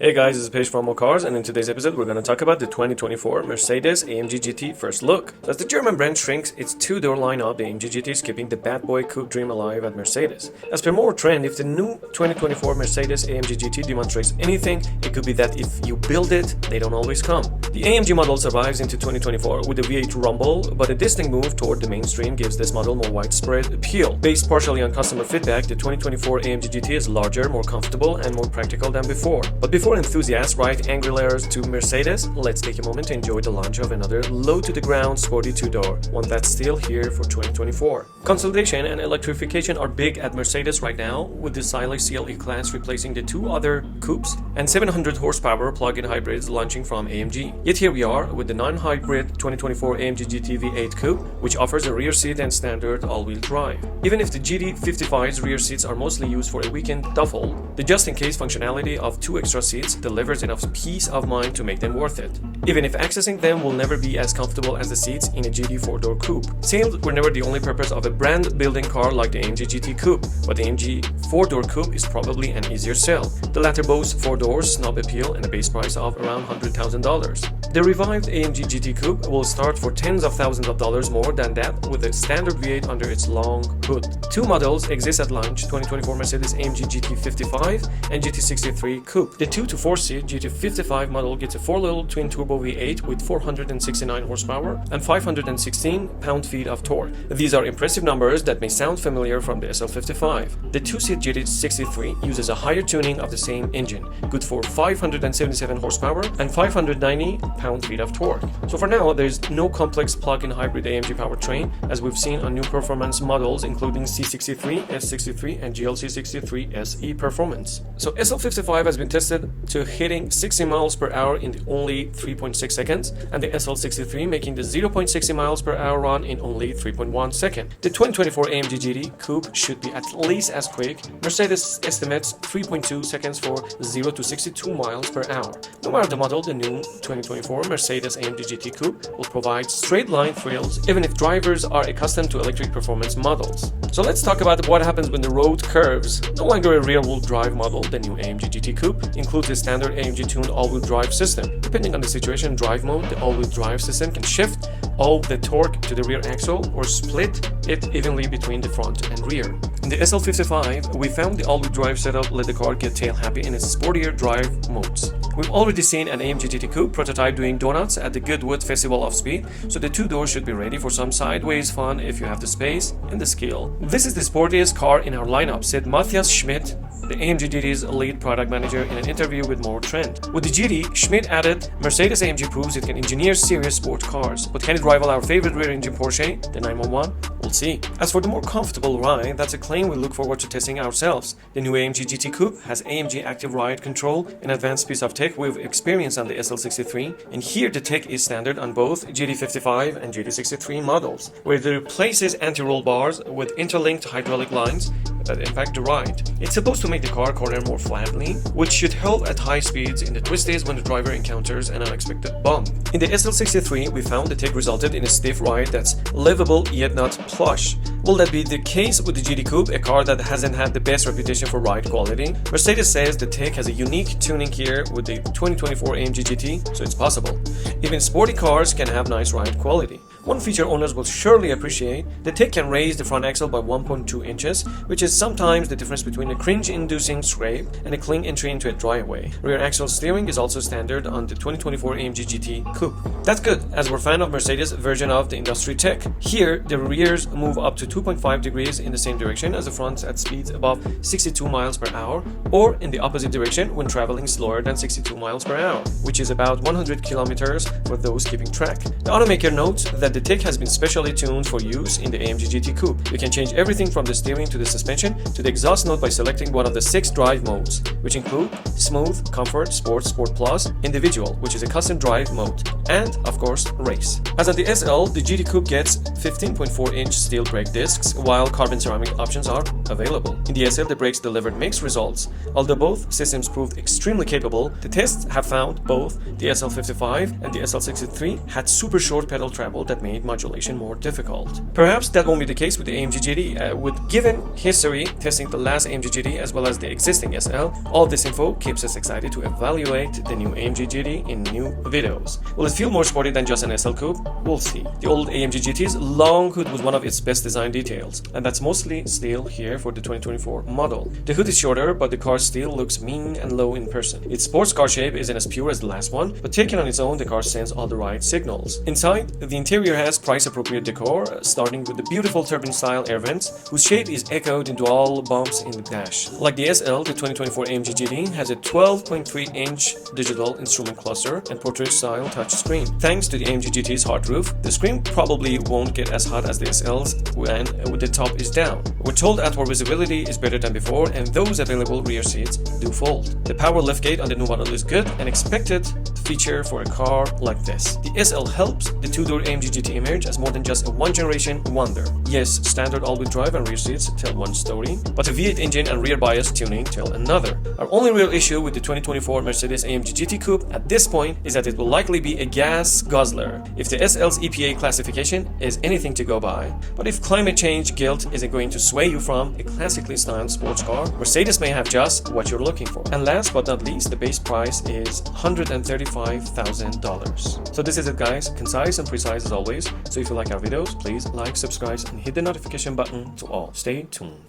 Hey guys, this is Page from More Cars, and in today's episode we're going to talk about the 2024 Mercedes AMG GT first look. As the German brand shrinks its two-door lineup, the AMG GT is keeping the bad boy coupe dream alive at Mercedes. As per more trend, if the new 2024 Mercedes AMG GT demonstrates anything, it could be that if you build it, they don't always come. The AMG model survives into 2024 with a V8 rumble, but a distinct move toward the mainstream gives this model more widespread appeal. Based partially on customer feedback, the 2024 AMG GT is larger, more comfortable, and more practical than before. But before enthusiasts write angry letters to Mercedes, let's take a moment to enjoy the launch of another low-to-the-ground sporty two-door, one that's still here for 2024. Consolidation and electrification are big at Mercedes right now, with the stylish CLE-Class replacing the two other coupes and 700 horsepower plug-in hybrids launching from AMG. Yet here we are with the non-hybrid 2024 AMG GT V8 coupe, which offers a rear seat and standard all-wheel drive. Even if the GT55's rear seats are mostly used for a weekend duffel, the just-in-case functionality of two extra seats delivers enough peace of mind to make them worth it, even if accessing them will never be as comfortable as the seats in a GT 4-door coupe. Sales were never the only purpose of a brand-building car like the AMG GT coupe, but the AMG 4-door coupe is probably an easier sell. The latter boasts 4 doors, snob appeal, and a base price of around $100,000. The revived AMG GT coupe will start for tens of thousands of dollars more than that, with a standard V8 under its long hood. Two models exist at launch: 2024 Mercedes AMG GT 55 and GT 63 coupe. The 2 to 4 seat GT 55 model gets a 4-liter twin-turbo V8 with 469 horsepower and 516 pound-feet of torque. These are impressive numbers that may sound familiar from the SL55. The 2-seat GT 63 uses a higher tuning of the same engine, good for 577 horsepower and 590 pound-feet of torque. So for now, there is no complex plug-in hybrid AMG powertrain, as we've seen on new performance models including C63, S63, and GLC63 SE performance. So SL55 has been tested to hitting 60 miles per hour in only 3.6 seconds, and the SL63 making the 0.60 miles per hour run in only 3.1 seconds. The 2024 AMG GT coupe should be at least as quick. Mercedes estimates 3.2 seconds for 0 to 62 miles per hour. No matter the model, the new 2024 Mercedes AMG GT coupe will provide straight-line thrills, even if drivers are accustomed to electric performance models. So let's talk about what happens when the road curves. No longer a rear-wheel drive model, the new AMG GT coupe includes a standard AMG tuned all-wheel drive system. Depending on the situation and drive mode, the all-wheel drive system can shift all the torque to the rear axle or split it evenly between the front and rear. In the SL55, we found the all-wheel drive setup let the car get tail-happy in its sportier drive modes. We've already seen an AMG GT coupe prototype doing donuts at the Goodwood Festival of Speed, so the two doors should be ready for some sideways fun if you have the space and the skill. This is the sportiest car in our lineup, said Matthias Schmidt, the AMG GT's lead product manager, in an interview with More Trend. With the GT, Schmidt added, Mercedes AMG proves it can engineer serious sport cars, but can it rival our favorite rear-engine Porsche, the 911? We'll see. As for the more comfortable ride, that's a claim we look forward to testing ourselves. The new AMG GT coupe has AMG Active Ride Control, an advanced piece of tech we've experienced on the SL63, and here the tech is standard on both GT55 and GT63 models, where it replaces anti-roll bars with interlinked hydraulic lines that impact the ride. It's supposed to make the car corner more flatly, which should help at high speeds in the twisties when the driver encounters an unexpected bump. In the SL63, we found the tech resulted in a stiff ride that's livable yet not plush. Will that be the case with the GT coupe, a car that hasn't had the best reputation for ride quality? Mercedes says the tech has a unique tuning here with the 2024 AMG GT, so it's possible. Even sporty cars can have nice ride quality. One feature owners will surely appreciate: the tech can raise the front axle by 1.2 inches, which is sometimes the difference between a cringe-inducing scrape and a clean entry into a driveway. Rear axle steering is also standard on the 2024 AMG GT coupe. That's good, as we're fan of Mercedes' version of the industry tech. Here, the rears move up to 2.5 degrees in the same direction as the fronts at speeds above 62 miles per hour, or in the opposite direction when traveling slower than 62 miles per hour, which is about 100 kilometers for those keeping track. The automaker notes that the tech has been specially tuned for use in the AMG GT coupe. You can change everything from the steering to the suspension to the exhaust note by selecting one of the 6 drive modes, which include Smooth, Comfort, Sport, Sport Plus, Individual, which is a custom drive mode, and, of course, Race. As at the SL, the GT coupe gets 15.4-inch steel brake discs, while carbon ceramic options are available. In the SL, the brakes delivered mixed results. Although both systems proved extremely capable, the tests have found both the SL55 and the SL63 had super short pedal travel that made modulation more difficult. Perhaps that won't be the case with the AMG GT. With given history testing the last AMG GT as well as the existing SL, all this info keeps us excited to evaluate the new AMG GT in new videos. Will it feel more sporty than just an SL coupe? We'll see. The old AMG GT's long hood was one of its best design details, and that's mostly still here for the 2024 model. The hood is shorter, but the car still looks mean and low in person. Its sports car shape isn't as pure as the last one, but taken on its own, the car sends all the right signals. Inside, the interior has price-appropriate decor, starting with the beautiful turbine-style air vents, whose shape is echoed into all bumps in the dash. Like the SL, the 2024 AMG GT has a 12.3-inch digital instrument cluster and portrait-style touchscreen. Thanks to the AMG GT's hot roof, the screen probably won't get as hot as the SL's when the top is down. We're told outward visibility is better than before, and those available rear seats do fold. The power liftgate on the new model is good, an expected feature for a car like this. The SL helps the two-door AMG GT emerge as more than just a one-generation wonder. Yes, standard all-wheel drive and rear seats tell one story, but a V8 engine and rear bias tuning tell another. Our only real issue with the 2024 Mercedes AMG GT Coupe at this point is that it will likely be a gas guzzler if the SL's EPA classification is anything to go by. But if climate change guilt isn't going to sway you from a classically styled sports car, Mercedes may have just what you're looking for. And last but not least, the base price is $135,000. So this is it, guys. Concise and precise as always. So if you like our videos, please like, subscribe, and hit the notification button to all. Stay tuned.